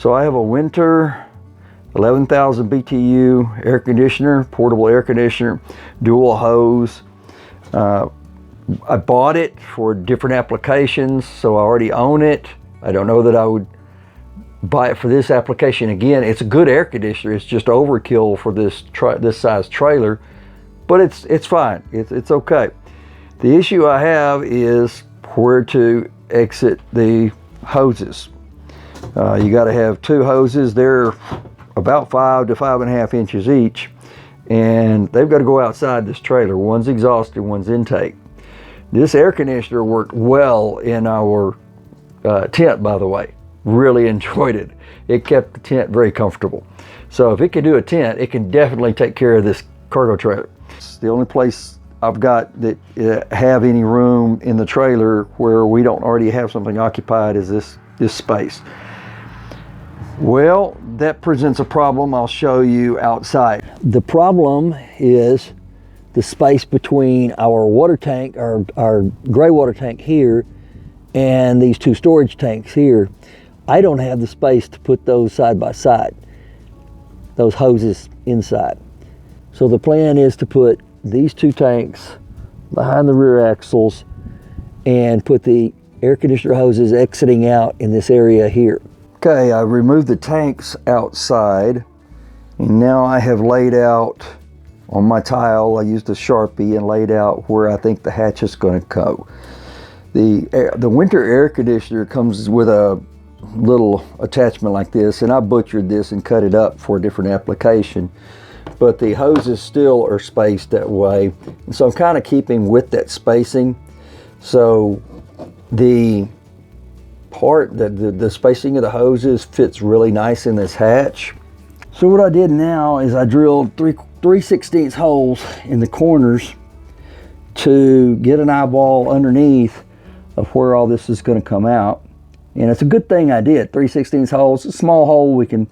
So I have a Whynter 11,000 BTU air conditioner, portable air conditioner, dual hose. I bought it for different applications, so I already own it. I don't know that I would buy it for this application again. It's a good air conditioner. It's just overkill for this size trailer, but it's fine. It's okay. The issue I have is where to exit the hoses. You got to have two hoses. They're about 5 to 5.5 inches each, and they've got to go outside this trailer. One's exhaust and one's intake. This air conditioner worked well in our tent, by the way. Really enjoyed it. It kept the tent very comfortable. So if it can do a tent, it can definitely take care of this cargo trailer. It's the only place I've got that have any room in the trailer where we don't already have something occupied is this space. Well, that presents a problem I'll show you outside. The problem is the space between our water tank, our gray water tank here, and these two storage tanks here. I don't have the space to put those side by side, those hoses inside. So the plan is to put these two tanks behind the rear axles and put the air conditioner hoses exiting out in this area here. Okay, I removed the tanks outside, and now I have laid out on my tile, I used a Sharpie and laid out where I think the hatch is going to go. The Whynter air conditioner comes with a little attachment like this, and I butchered this and cut it up for a different application, but the hoses still are spaced that way, and so I'm kind of keeping with that spacing. So the part that the spacing of the hoses fits really nice in this hatch. So what I did now is I drilled 3/16 holes in the corners to get an eyeball underneath of where all this is going to come out. And it's a good thing I did. 3/16 holes, a small hole, we can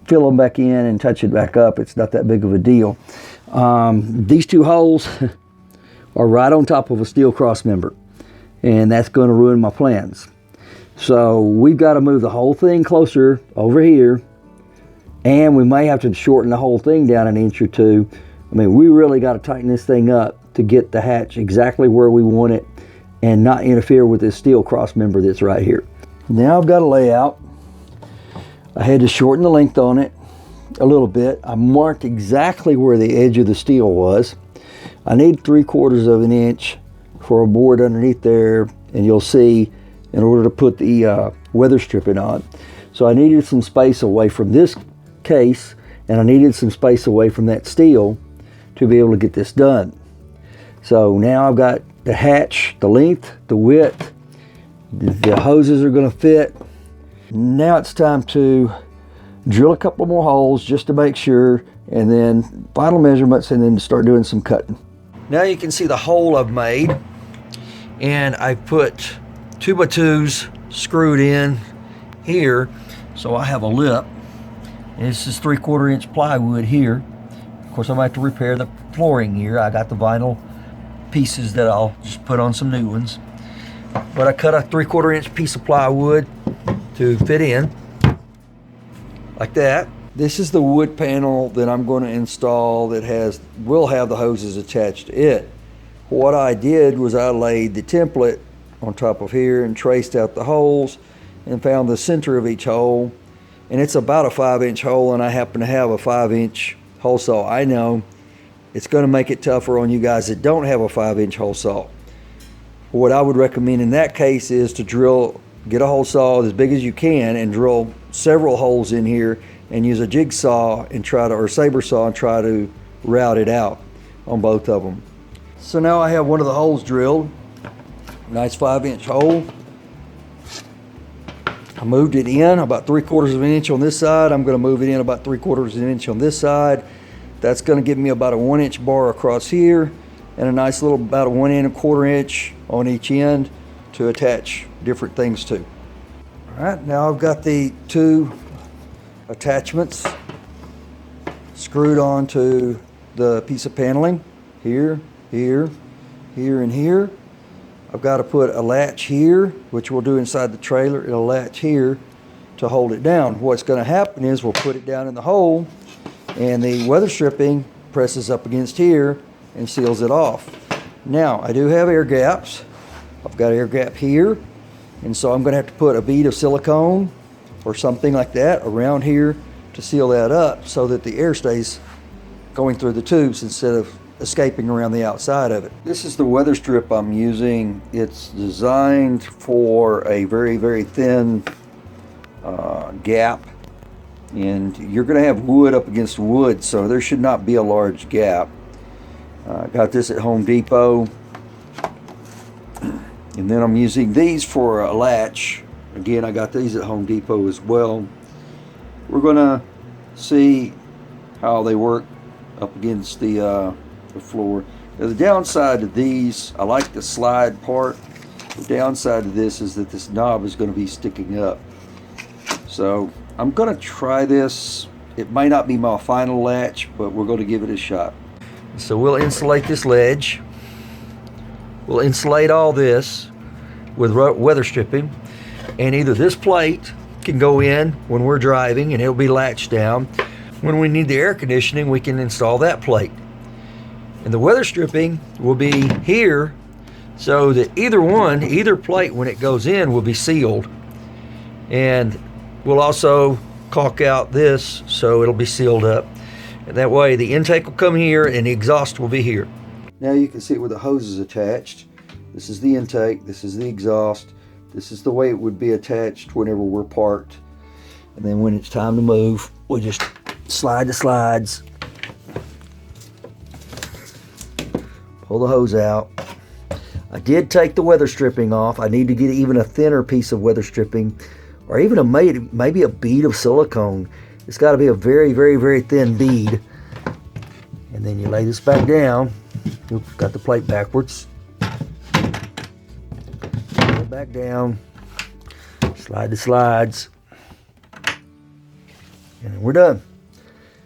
fill them back in and touch it back up. It's not that big of a deal. These two holes are right on top of a steel cross member, and that's going to ruin my plans. So we've got to move the whole thing closer over here, and we may have to shorten the whole thing down an inch or two. I mean, we really got to tighten this thing up to get the hatch exactly where we want it and not interfere with this steel cross member that's right here. Now I've got a layout. I had to shorten the length on it a little bit. I marked exactly where the edge of the steel was. I need 3/4 of an inch for a board underneath there, and you'll see, in order to put the weather stripping on. So I needed some space away from this case, and I needed some space away from that steel to be able to get this done. So now I've got the hatch, the length, the width, the hoses are going to fit. Now it's time to drill a couple more holes just to make sure, and then final measurements, and then start doing some cutting. Now you can see the hole I've made, and I put 2x2s screwed in here, so I have a lip. And this is 3/4 inch plywood here. Of course, I might have to repair the flooring here. I got the vinyl pieces that I'll just put on some new ones. But I cut a 3/4 inch piece of plywood to fit in, like that. This is the wood panel that I'm going to install that will have the hoses attached to it. What I did was I laid the template on top of here and traced out the holes and found the center of each hole. And it's about a 5-inch hole, and I happen to have a 5-inch hole saw. I know it's going to make it tougher on you guys that don't have a 5-inch hole saw. What I would recommend in that case is to get a hole saw as big as you can and drill several holes in here and use a jigsaw and or saber saw and try to route it out on both of them. So now I have one of the holes drilled. Nice 5-inch hole. I moved it in about 3/4 of an inch on this side. I'm going to move it in about 3/4 of an inch on this side. That's going to give me about a 1-inch bar across here and a nice little about a 1¼ inch on each end to attach different things to. All right, now I've got the two attachments screwed onto the piece of paneling here, here, here, and here. I've got to put a latch here, which we'll do inside the trailer. It'll latch here, to hold it down. What's going to happen is we'll put it down in the hole, and the weather stripping presses up against here and seals it off. Now, I do have air gaps. I've got air gap here, and so I'm going to have to put a bead of silicone or something like that around here to seal that up so that the air stays going through the tubes instead of escaping around the outside of it. This is the weather strip I'm using. It's designed for a very, very thin gap, and you're going to have wood up against wood, so there should not be a large gap. I got this at Home Depot, and then I'm using these for a latch. Again, I got these at Home Depot as well. We're going to see how they work up against the floor. Now, the downside to these, I like the slide part. The downside to this is that this knob is going to be sticking up. So I'm going to try this. It might not be my final latch, but we're going to give it a shot. So we'll insulate this ledge. We'll insulate all this with weather stripping, and either this plate can go in when we're driving and it'll be latched down. When we need the air conditioning, we can install that plate. And the weather stripping will be here so that either plate when it goes in will be sealed. And we'll also caulk out this so it'll be sealed up. And that way the intake will come here and the exhaust will be here. Now you can see where the hose is attached. This is the intake, this is the exhaust. This is the way it would be attached whenever we're parked. And then when it's time to move, we just slide the slides, pull the hose out. I did take the weather stripping off. I need to get even a thinner piece of weather stripping, or even maybe a bead of silicone. It's got to be a very, very, very thin bead. And then you lay this back down. Oops, got the plate backwards. Lay it back down. Slide the slides. And we're done.